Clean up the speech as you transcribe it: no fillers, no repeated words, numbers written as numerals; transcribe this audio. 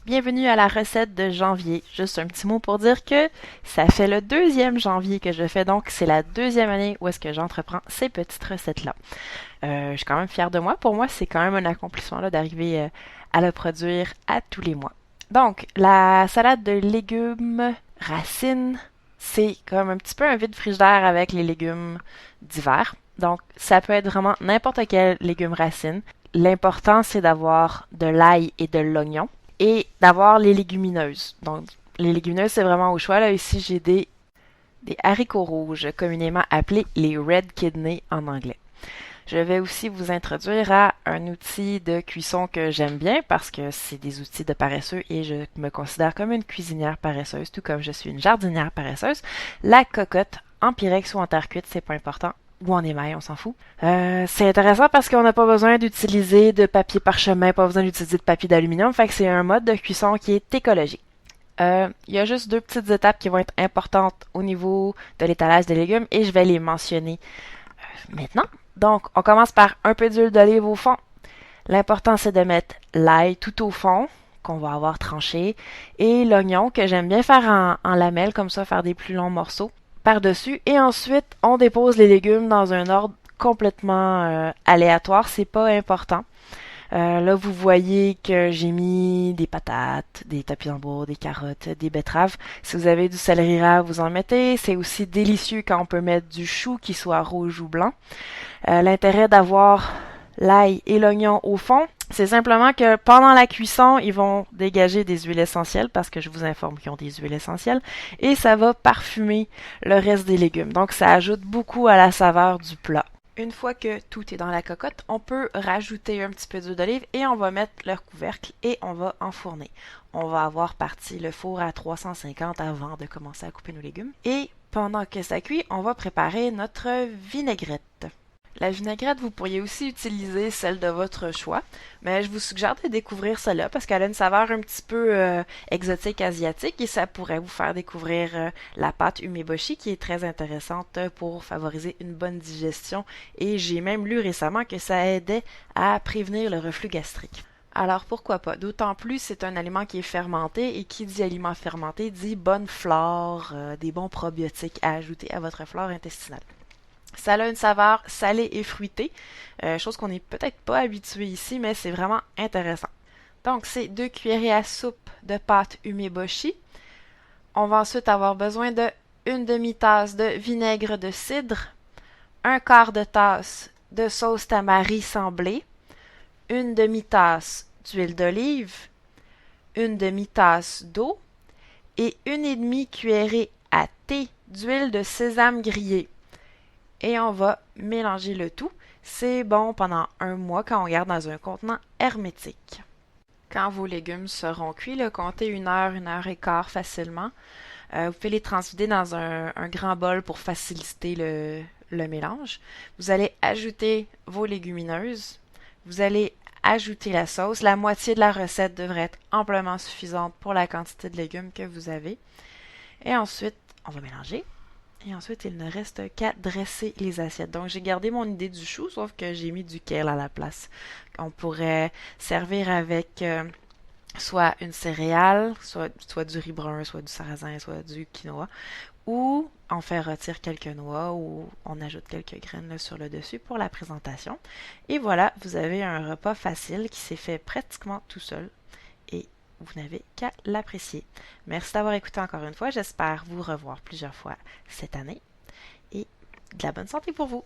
Bienvenue à la recette de janvier. Juste un petit mot pour dire que ça fait le 2e janvier que je fais, donc c'est la 2e année où est-ce que j'entreprends ces petites recettes-là. Je suis quand même fière de moi. Pour moi, c'est quand même un accomplissement là, d'arriver à le produire à tous les mois. Donc, la salade de légumes racines, c'est comme un petit peu un vide frigidaire avec les légumes d'hiver. Donc, ça peut être vraiment n'importe quel légume racine. L'important, c'est d'avoir de l'ail et de l'oignon et d'avoir les légumineuses. Donc, les légumineuses, c'est vraiment au choix. Là, ici, j'ai des haricots rouges, communément appelés les red kidney en anglais. Je vais aussi vous introduire à un outil de cuisson que j'aime bien parce que c'est des outils de paresseux et je me considère comme une cuisinière paresseuse, tout comme je suis une jardinière paresseuse. La cocotte en pyrex ou en terre cuite, c'est pas important. Ou en émail, on s'en fout. C'est intéressant parce qu'on n'a pas besoin d'utiliser de papier parchemin, pas besoin d'utiliser de papier d'aluminium, fait que c'est un mode de cuisson qui est écologique. Il y a juste deux petites étapes qui vont être importantes au niveau de l'étalage des légumes et je vais les mentionner maintenant. Donc, on commence par un peu d'huile d'olive au fond. L'important, c'est de mettre l'ail tout au fond, qu'on va avoir tranché, et l'oignon, que j'aime bien faire en lamelles, comme ça, faire des plus longs morceaux, par-dessus. Et ensuite, on dépose les légumes dans un ordre complètement aléatoire, c'est pas important. Là, vous voyez que j'ai mis des patates, des topinambours, des carottes, des betteraves. Si vous avez du céleri rave, vous en mettez. C'est aussi délicieux quand on peut mettre du chou qui soit rouge ou blanc. L'intérêt d'avoir l'ail et l'oignon au fond, c'est simplement que pendant la cuisson, ils vont dégager des huiles essentielles parce que je vous informe qu'ils ont des huiles essentielles et ça va parfumer le reste des légumes. Donc ça ajoute beaucoup à la saveur du plat. Une fois que tout est dans la cocotte, on peut rajouter un petit peu d'huile d'olive et on va mettre le couvercle et on va enfourner. On va avoir parti le four à 350 avant de commencer à couper nos légumes. Et pendant que ça cuit, on va préparer notre vinaigrette. La vinaigrette, vous pourriez aussi utiliser celle de votre choix, mais je vous suggère de découvrir celle-là parce qu'elle a une saveur un petit peu exotique asiatique et ça pourrait vous faire découvrir la pâte umeboshi qui est très intéressante pour favoriser une bonne digestion et j'ai même lu récemment que ça aidait à prévenir le reflux gastrique. Alors pourquoi pas? D'autant plus c'est un aliment qui est fermenté et qui dit aliment fermenté dit bonne flore, des bons probiotiques à ajouter à votre flore intestinale. Ça a une saveur salée et fruitée, chose qu'on n'est peut-être pas habitué ici, mais c'est vraiment intéressant. Donc, c'est 2 cuillerées à soupe de pâte umeboshi. On va ensuite avoir besoin de une demi-tasse de vinaigre de cidre, un quart de tasse de sauce tamari sans blé, une demi-tasse d'huile d'olive, une demi-tasse d'eau et une et demie cuillerée à thé d'huile de sésame grillée. Et on va mélanger le tout. C'est bon pendant un mois quand on garde dans un contenant hermétique. Quand vos légumes seront cuits, là, comptez 1 et quart facilement. Vous pouvez les transvider dans un grand bol pour faciliter le mélange. Vous allez ajouter vos légumineuses. Vous allez ajouter la sauce. La moitié de la recette devrait être amplement suffisante pour la quantité de légumes que vous avez. Et ensuite, on va mélanger. Et ensuite, il ne reste qu'à dresser les assiettes. Donc, j'ai gardé mon idée du chou, sauf que j'ai mis du kale à la place. On pourrait servir avec soit une céréale, soit du riz brun, soit du sarrasin, soit du quinoa, ou on fait rôtir quelques noix ou on ajoute quelques graines là, sur le dessus pour la présentation. Et voilà, vous avez un repas facile qui s'est fait pratiquement tout seul. Et vous n'avez qu'à l'apprécier. Merci d'avoir écouté encore une fois. J'espère vous revoir plusieurs fois cette année et de la bonne santé pour vous.